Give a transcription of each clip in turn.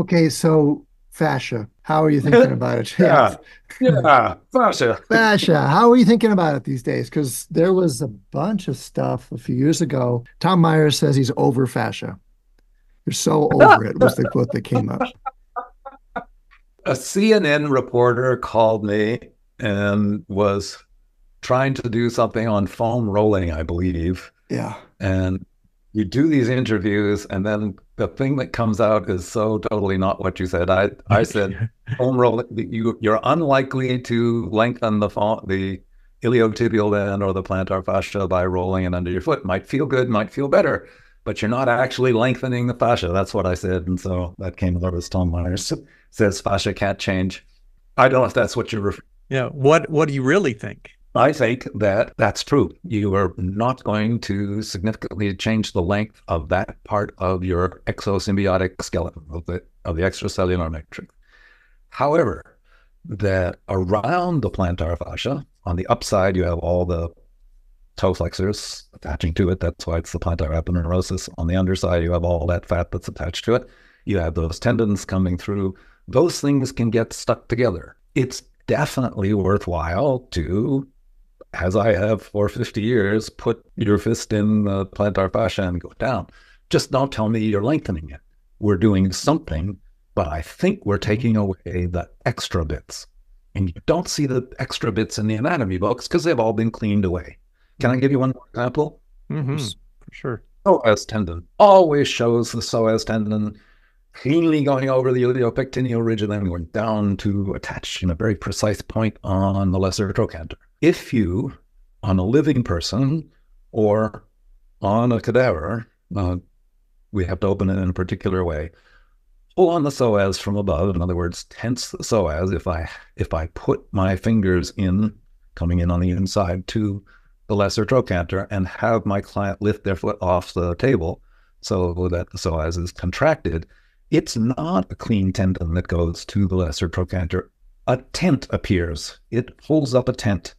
Okay, so fascia. How are you thinking about it? Yeah. Yeah, yeah, fascia. Fascia. How are you thinking about it these days? Because there was a bunch of stuff a few years ago. Tom Myers says he's over fascia. You're so over it was the quote that came up. A CNN reporter called me and was trying to do something on foam rolling, I believe. Yeah. And you do these interviews, and then the thing that comes out is so totally not what you said. I said foam rolling. You're unlikely to lengthen the iliotibial band or the plantar fascia by rolling it under your foot. Might feel good, might feel better, but you're not actually lengthening the fascia. That's what I said, and so that came out as Tom Myers says fascia can't change. I don't know if that's what you're. Yeah. What do you really think? I think that that's true. You are not going to significantly change the length of that part of your exosymbiotic skeleton of the extracellular matrix. However, that around the plantar fascia, on the upside, you have all the toe flexors attaching to it. That's why it's the plantar aponeurosis. On the underside, you have all that fat that's attached to it. You have those tendons coming through. Those things can get stuck together. It's definitely worthwhile to, as I have for 50 years, put your fist in the plantar fascia and go down. Just don't tell me you're lengthening it. We're doing something, but I think we're taking away the extra bits. And you don't see the extra bits in the anatomy books because they've all been cleaned away. Can I give you one more example? Mm-hmm. For sure. Psoas tendon always shows the psoas tendon cleanly going over the iliopectineal ridge and then going down to attach in a very precise point on the lesser trochanter. If you, on a living person or on a cadaver, we have to open it in a particular way, pull on the psoas from above, in other words, tense the psoas. If I put my fingers in, coming in on the inside to the lesser trochanter and have my client lift their foot off the table so that the psoas is contracted, it's not a clean tendon that goes to the lesser trochanter. A tent appears. It pulls up a tent.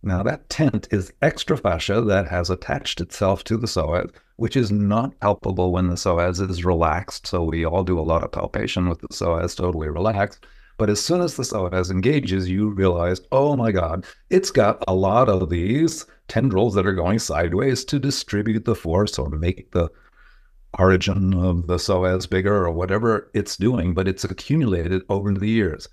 Now that tent is extra fascia that has attached itself to the psoas, which is not palpable when the psoas is relaxed. So we all do a lot of palpation with the psoas totally relaxed. But as soon as the psoas engages, you realize, oh my God, it's got a lot of these tendrils that are going sideways to distribute the force or make the origin of the psoas bigger or whatever it's doing, but it's accumulated over the years.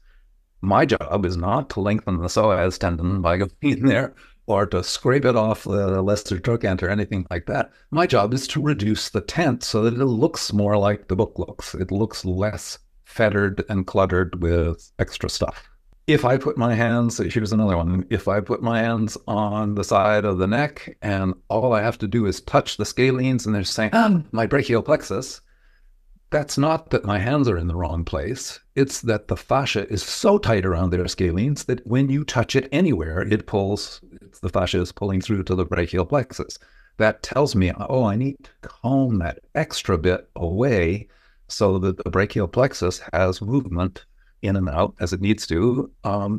My job is not to lengthen the psoas tendon by going in there or to scrape it off the lesser trochanter or anything like that. My job is to reduce the tent so that it looks more like the book looks. It looks less fettered and cluttered with extra stuff. If I put my hands, here's another one. If I put my hands on the side of the neck and all I have to do is touch the scalenes and they're saying, my brachial plexus, that's not that my hands are in the wrong place. It's that the fascia is so tight around their scalenes that when you touch it anywhere, it pulls, the fascia is pulling through to the brachial plexus. That tells me, oh, I need to comb that extra bit away so that the brachial plexus has movement in and out as it needs to,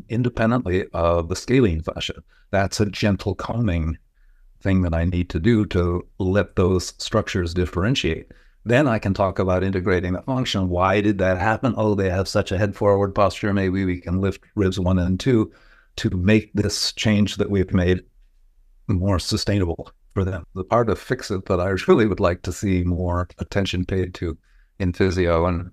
independently of the scalene fascia. That's a gentle combing thing that I need to do to let those structures differentiate. Then I can talk about integrating the function. Why did that happen? Oh, they have such a head forward posture. Maybe we can lift ribs 1 and 2 to make this change that we've made more sustainable for them. The part of fix it that I really would like to see more attention paid to in physio. And